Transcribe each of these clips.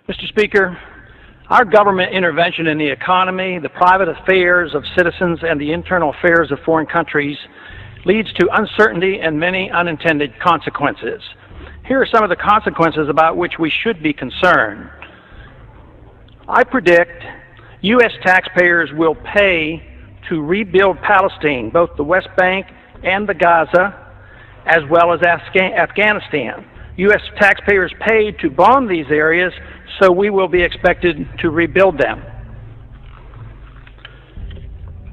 Mr. Speaker, our government intervention in the economy, the private affairs of citizens, and the internal affairs of foreign countries leads to uncertainty and many unintended consequences. Here are some of the consequences about which we should be concerned. I predict U.S. taxpayers will pay to rebuild Palestine, both the West Bank and the Gaza, as well as Afghanistan. U.S. taxpayers paid to bomb these areas, so we will be expected to rebuild them.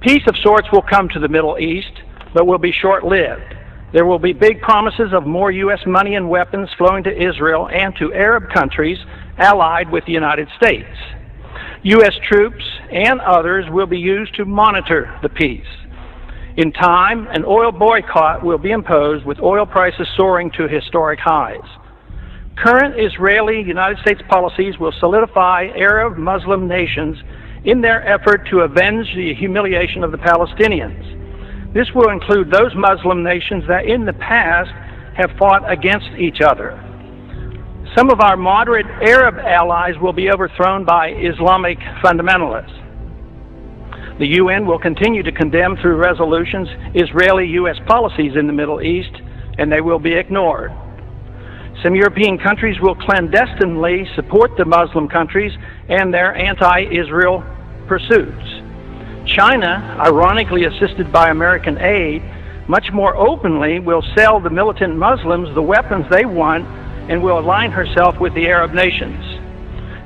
Peace of sorts will come to the Middle East, but will be short-lived. There will be big promises of more U.S. money and weapons flowing to Israel and to Arab countries allied with the United States. U.S. troops and others will be used to monitor the peace. In time, an oil boycott will be imposed, with oil prices soaring to historic highs. Current Israeli-United States policies will solidify Arab Muslim nations in their effort to avenge the humiliation of the Palestinians. This will include those Muslim nations that in the past have fought against each other. Some of our moderate Arab allies will be overthrown by Islamic fundamentalists. The UN will continue to condemn through resolutions Israeli-U.S. policies in the Middle East, and they will be ignored. Some European countries will clandestinely support the Muslim countries and their anti-Israel pursuits. China, ironically assisted by American aid, much more openly will sell the militant Muslims the weapons they want and will align herself with the Arab nations.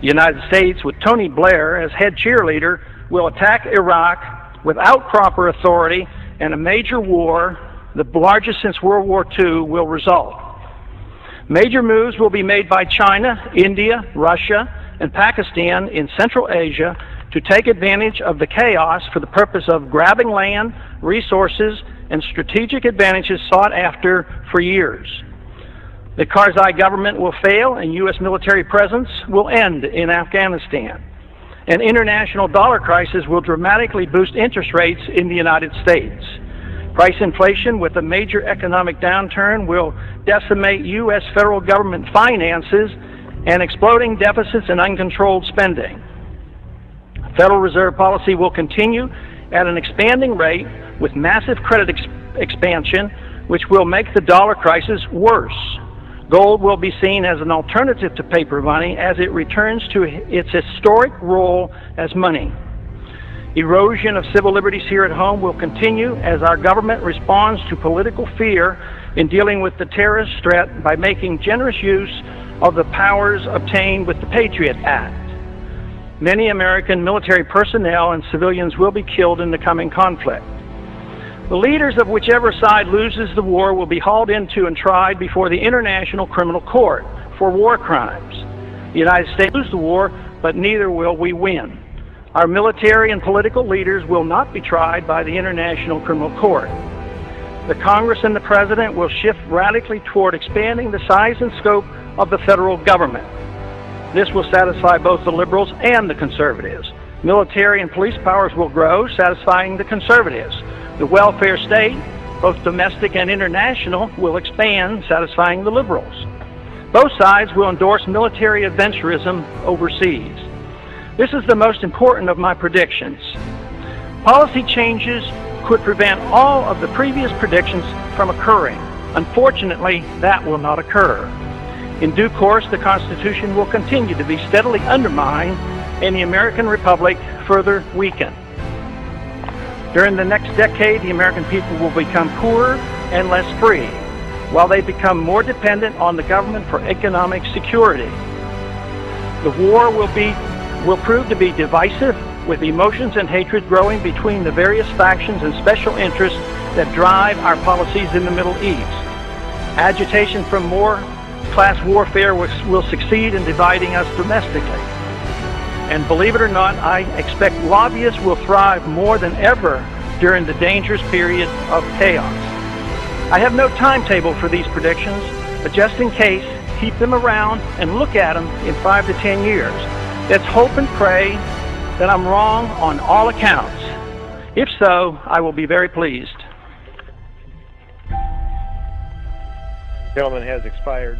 The United States, with Tony Blair as head cheerleader, will attack Iraq without proper authority, and a major war, the largest since World War II, will result. Major moves will be made by China, India, Russia, and Pakistan in Central Asia to take advantage of the chaos for the purpose of grabbing land, resources, and strategic advantages sought after for years. The Karzai government will fail, and U.S. military presence will end in Afghanistan. An international dollar crisis will dramatically boost interest rates in the United States. Price inflation with a major economic downturn will decimate U.S. federal government finances and exploding deficits and uncontrolled spending. Federal Reserve policy will continue at an expanding rate with massive credit expansion, which will make the dollar crisis worse. Gold will be seen as an alternative to paper money as it returns to its historic role as money. Erosion of civil liberties here at home will continue as our government responds to political fear in dealing with the terrorist threat by making generous use of the powers obtained with the Patriot Act. Many American military personnel and civilians will be killed in the coming conflict. The leaders of whichever side loses the war will be hauled into and tried before the International Criminal Court for war crimes. The United States will lose the war, but neither will we win. Our military and political leaders will not be tried by the International Criminal Court. The Congress and the President will shift radically toward expanding the size and scope of the federal government. This will satisfy both the liberals and the conservatives. Military and police powers will grow, satisfying the conservatives. The welfare state, both domestic and international, will expand, satisfying the liberals. Both sides will endorse military adventurism overseas. This is the most important of my predictions. Policy changes could prevent all of the previous predictions from occurring. Unfortunately, that will not occur. In due course, the Constitution will continue to be steadily undermined and the American Republic further weakened. During the next decade, the American people will become poorer and less free, while they become more dependent on the government for economic security. The war will prove to be divisive, with emotions and hatred growing between the various factions and special interests that drive our policies in the Middle East. Agitation from more class warfare will succeed in dividing us domestically. And believe it or not, I expect lobbyists will thrive more than ever during the dangerous period of chaos. I have no timetable for these predictions, but just in case, keep them around and look at them in 5 to 10 years. Let's hope and pray that I'm wrong on all accounts. If so, I will be very pleased. The gentleman has expired.